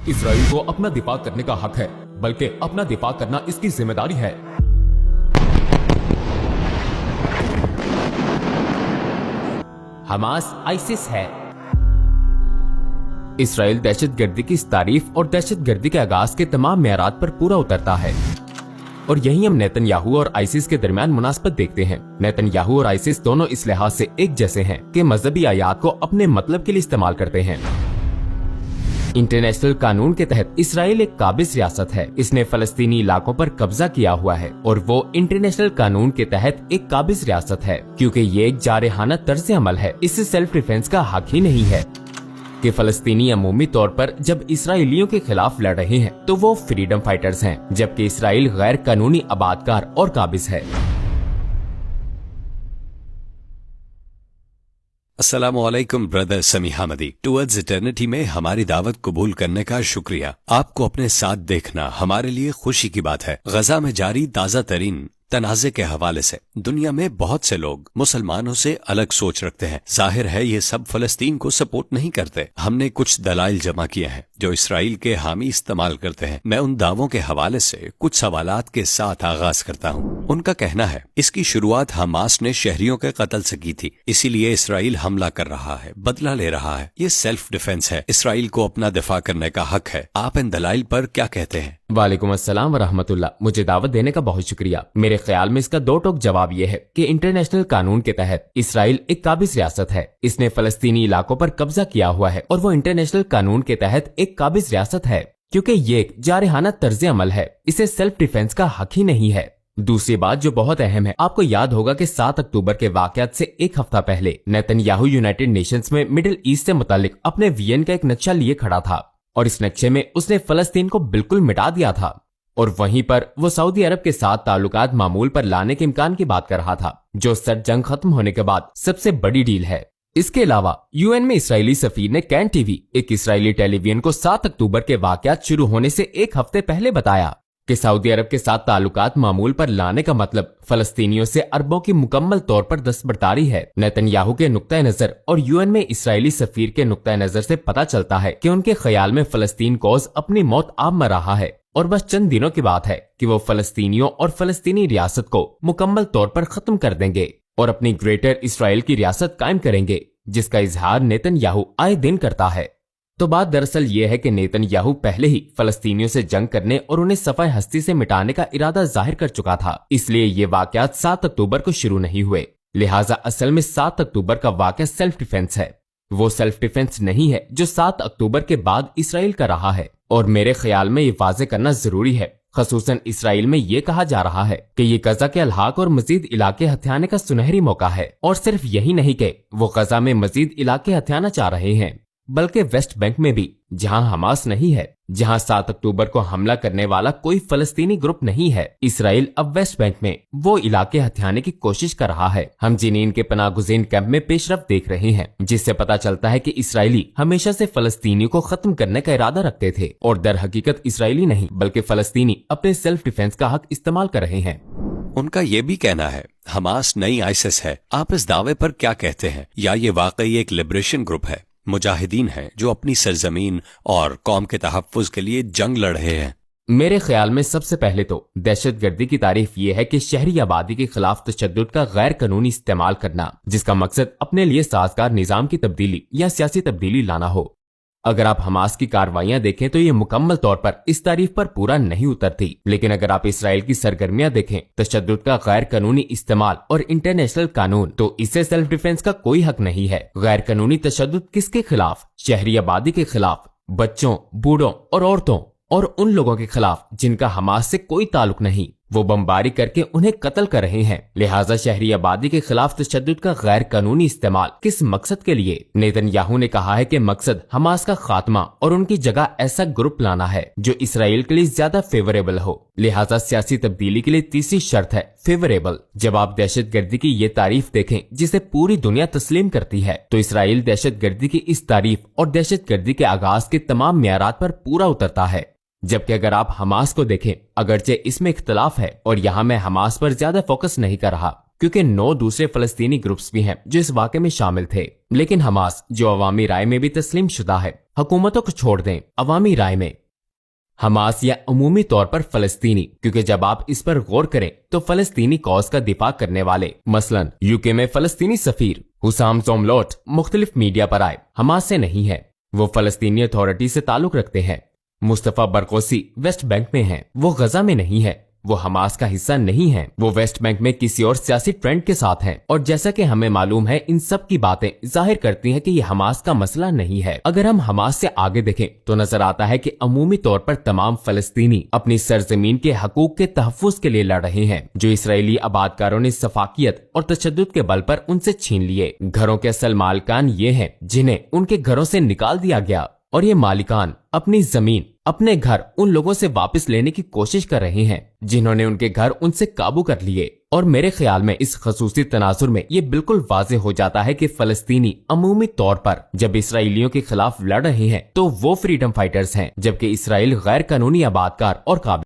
Israel को अपना दिफा करने का हक है, बल्कि अपना दिफा करना इसकी जिम्मेदारी है। हमास आईसिस है। इसराइल दहशतगर्दी की इस तारीफ और दहशतगर्दी के आगाज के तमाम मेयारात पर पूरा उतरता है, और यही हम नेतन्याहू और आईसिस के दरमियान मुनासबत देखते हैं। नेतन्याहू और आईसिस दोनों इस लिहाज से एक जैसे हैं कि मजहबी आयात को अपने मतलब के लिए इस्तेमाल करते हैं। इंटरनेशनल कानून के तहत इसराइल एक काबिज रियासत है। इसने फलस्तीनी इलाकों पर कब्जा किया हुआ है, और वो इंटरनेशनल कानून के तहत एक काबिज रियासत है, क्योंकि ये एक जारहाना तर्ज अमल है। इससे सेल्फ डिफेंस का हक ही नहीं है कि फलस्तीनी अमूमी तौर पर जब इसराइलियों के खिलाफ लड़ रहे हैं तो वो फ्रीडम फाइटर्स हैं, जबकि इसराइल गैर कानूनी आबादकार और काबिज है। अस्सलामुअलैकुम ब्रदर समी हमदी। टुवर्ड्स इटर्निटी में हमारी दावत कबूल करने का शुक्रिया। आपको अपने साथ देखना हमारे लिए खुशी की बात है। गजा में जारी ताज़ा तरीन तनाज़े के हवाले से दुनिया में बहुत से लोग मुसलमानों से अलग सोच रखते हैं। जाहिर है ये सब फलस्तीन को सपोर्ट नहीं करते। हमने कुछ दलाइल जमा किए हैं जो इसराइल के हामी इस्तेमाल करते हैं। मैं उन दावों के हवाले से कुछ सवालात के साथ आगाज करता हूँ। उनका कहना है इसकी शुरुआत हमास ने शहरियों के कत्ल से की थी, इसीलिए इसराइल हमला कर रहा है, बदला ले रहा है। ये सेल्फ डिफेंस है। इसराइल को अपना दिफा करने का हक है। आप इन दलाइल पर क्या कहते हैं? वालेकुम अस्सलाम व रहमतुल्लाह। मुझे दावत देने का बहुत शुक्रिया। मेरे ख्याल में इसका दो टोक जवाब ये है कि इंटरनेशनल कानून के तहत इसराइल एक काबिज रियासत है। इसने फलस्तीनी इलाकों पर कब्जा किया हुआ है, और वो इंटरनेशनल कानून के तहत एक काबिज रियासत है, क्योंकि ये एक जारहाना तर्ज अमल है। इसे सेल्फ डिफेंस का हक ही नहीं है। दूसरी बात जो बहुत अहम है, आपको याद होगा कि 7 अक्टूबर के वाकयात से एक हफ्ता पहले नेतन्याहू यूनाइटेड नेशंस में मिडिल ईस्ट से मुतालिक अपने वीएन का एक नक्शा लिए खड़ा था, और इस नक्शे में उसने फलस्तीन को बिल्कुल मिटा दिया था। और वहीं पर वो सऊदी अरब के साथ ताल्लुकात मामूल पर लाने के इम्कान की बात कर रहा था, जो सर्द जंग खत्म होने के बाद सबसे बड़ी डील है। इसके अलावा यूएन में इसराइली सफीर ने कैन टीवी, एक इसराइली टेलीविजन को 7 अक्टूबर के वाकयात शुरू होने से एक हफ्ते पहले बताया कि सऊदी अरब के साथ ताल्लुकात मामूल पर लाने का मतलब फलस्तीनियों से अरबों की मुकम्मल तौर पर दस्तबरदारी है। नेतन्याहू के नुक्ता नजर और यूएन में इसराइली सफीर के नुक्ता नजर से पता चलता है कि उनके ख्याल में फलस्तीन कौज अपनी मौत आब में रहा है, और बस चंद दिनों की बात है कि वो फलस्तीनियों और फलस्तीनी रियासत को मुकम्मल तौर पर खत्म कर देंगे और अपनी ग्रेटर इसराइल की रियासत कायम करेंगे, जिसका इजहार नेतन्याहू आए दिन करता है। तो बात दरअसल ये है कि नेतन्याहू पहले ही फलस्तीनियों से जंग करने और उन्हें सफाए हस्ती से मिटाने का इरादा जाहिर कर चुका था। इसलिए ये वाकयात 7 अक्टूबर को शुरू नहीं हुए। लिहाजा असल में 7 अक्टूबर का वाकया सेल्फ डिफेंस है। वो सेल्फ डिफेंस नहीं है जो 7 अक्टूबर के बाद इसराइल का रहा है। और मेरे ख्याल में ये वाज़ेह करना जरूरी है, खसूसन इसराइल में ये कहा जा रहा है कि ये गजा के अलहाक और मजीद इलाके हथियाने का सुनहरी मौका है। और सिर्फ यही नहीं कि वो गजा में मजीद इलाके हथियाना चाह रहे हैं, बल्कि वेस्ट बैंक में भी, जहां हमास नहीं है, जहां 7 अक्टूबर को हमला करने वाला कोई फलस्तीनी ग्रुप नहीं है, इसराइल अब वेस्ट बैंक में वो इलाके हथियाने की कोशिश कर रहा है। हम जिनीन के पनागुज़ीन कैंप में पेशरफ्त देख रहे हैं, जिससे पता चलता है कि इसराइली हमेशा से फलस्तीनियों को खत्म करने का इरादा रखते थे, और दर हकीकत इसराइली नहीं बल्कि फलस्तीनी अपने सेल्फ डिफेंस का हक इस्तेमाल कर रहे हैं। उनका ये भी कहना है हमास नई आईसिस है। आप इस दावे पर क्या कहते हैं? या ये वाकई एक लिबरेशन ग्रुप है, मुजाहिदीन हैं जो अपनी सरजमीन और कौम के तहफ्फुज के लिए जंग लड़ रहे हैं? मेरे ख्याल में सबसे पहले तो दहशतगर्दी की तारीफ ये है कि शहरी आबादी के खिलाफ तशद्दुद का गैर कानूनी इस्तेमाल करना, जिसका मकसद अपने लिए साजगार निजाम की तब्दीली या सियासी तब्दीली लाना हो। अगर आप हमास की कार्रवाइयां देखें तो ये मुकम्मल तौर पर इस तारीफ पर पूरा नहीं उतरती, लेकिन अगर आप इसराइल की सरगर्मियां देखें, तशद्दुद का गैर कानूनी इस्तेमाल और इंटरनेशनल कानून, तो इसे सेल्फ डिफेंस का कोई हक नहीं है। गैर कानूनी तशद्दुद किसके खिलाफ? शहरी आबादी के खिलाफ, बच्चों, बूढ़ों और औरतों, और उन लोगों के खिलाफ जिनका हमास से कोई ताल्लुक नहीं। वो बमबारी करके उन्हें कत्ल कर रहे हैं। लिहाजा शहरी आबादी के खिलाफ तशद्दुद का गैर कानूनी इस्तेमाल किस मकसद के लिए? नेतन्याहू ने कहा है कि मकसद हमास का खात्मा और उनकी जगह ऐसा ग्रुप लाना है जो इसराइल के लिए ज्यादा फेवरेबल हो। लिहाजा सियासी तब्दीली के लिए तीसरी शर्त है फेवरेबल। जब आप दहशतगर्दी की ये तारीफ देखें जिसे पूरी दुनिया तस्लीम करती है, तो इसराइल दहशतगर्दी की इस तारीफ और दहशतगर्दी के आगाज के तमाम मेयारात पर पूरा उतरता है। जबकि अगर आप हमास को देखें, अगरचे इसमें इख्तलाफ है और यहाँ मैं हमास पर ज्यादा फोकस नहीं कर रहा, क्योंकि 9 दूसरे फलस्तीनी ग्रुप्स भी हैं जो इस वाक़े में शामिल थे। लेकिन हमास, जो अवामी राय में भी तस्लीम शुदा है, हुकूमतों को छोड़ दें, अवामी राय में हमास या अमूमी तौर पर फलस्तीनी, क्योंकि जब आप इस पर गौर करें तो फलस्तीनी कॉज का दिफा करने वाले मसलन यूके में फलस्तीनी सफीर हुसाम जोमलोट मुख्तलिफ मीडिया पर आए, हमास से नहीं है, वो फलस्तीनी अथॉरिटी से ताल्लुक रखते हैं। मुस्तफा बरकोसी वेस्ट बैंक में हैं, वो गजा में नहीं है, वो हमास का हिस्सा नहीं है, वो वेस्ट बैंक में किसी और सियासी ट्रेंड के साथ हैं। और जैसा कि हमें मालूम है, इन सब की बातें जाहिर करती हैं कि ये हमास का मसला नहीं है। अगर हम हमास से आगे देखें तो नजर आता है कि अमूमी तौर पर तमाम फलस्तीनी अपनी सरजमीन के हकूक के तहफ्फुज के लिए लड़ रहे हैं, जो इसराइली आबादकारों ने सफाकियत और तशद्दुद के बल पर उनसे छीन लिए। घरों के असल मालिकान ये हैं जिन्हें उनके घरों से निकाल दिया गया, और ये मालिकान अपनी जमीन, अपने घर उन लोगों से वापस लेने की कोशिश कर रहे हैं जिन्होंने उनके घर उनसे काबू कर लिए। और मेरे ख्याल में इस खसूसी तनाजुर में ये बिल्कुल वाज़ेह हो जाता है कि फलस्तीनी अमूमी तौर पर जब इसराइलियों के खिलाफ लड़ रहे हैं तो वो फ्रीडम फाइटर्स हैं, जबकि इसराइल गैर कानूनी आबादकार और काबिल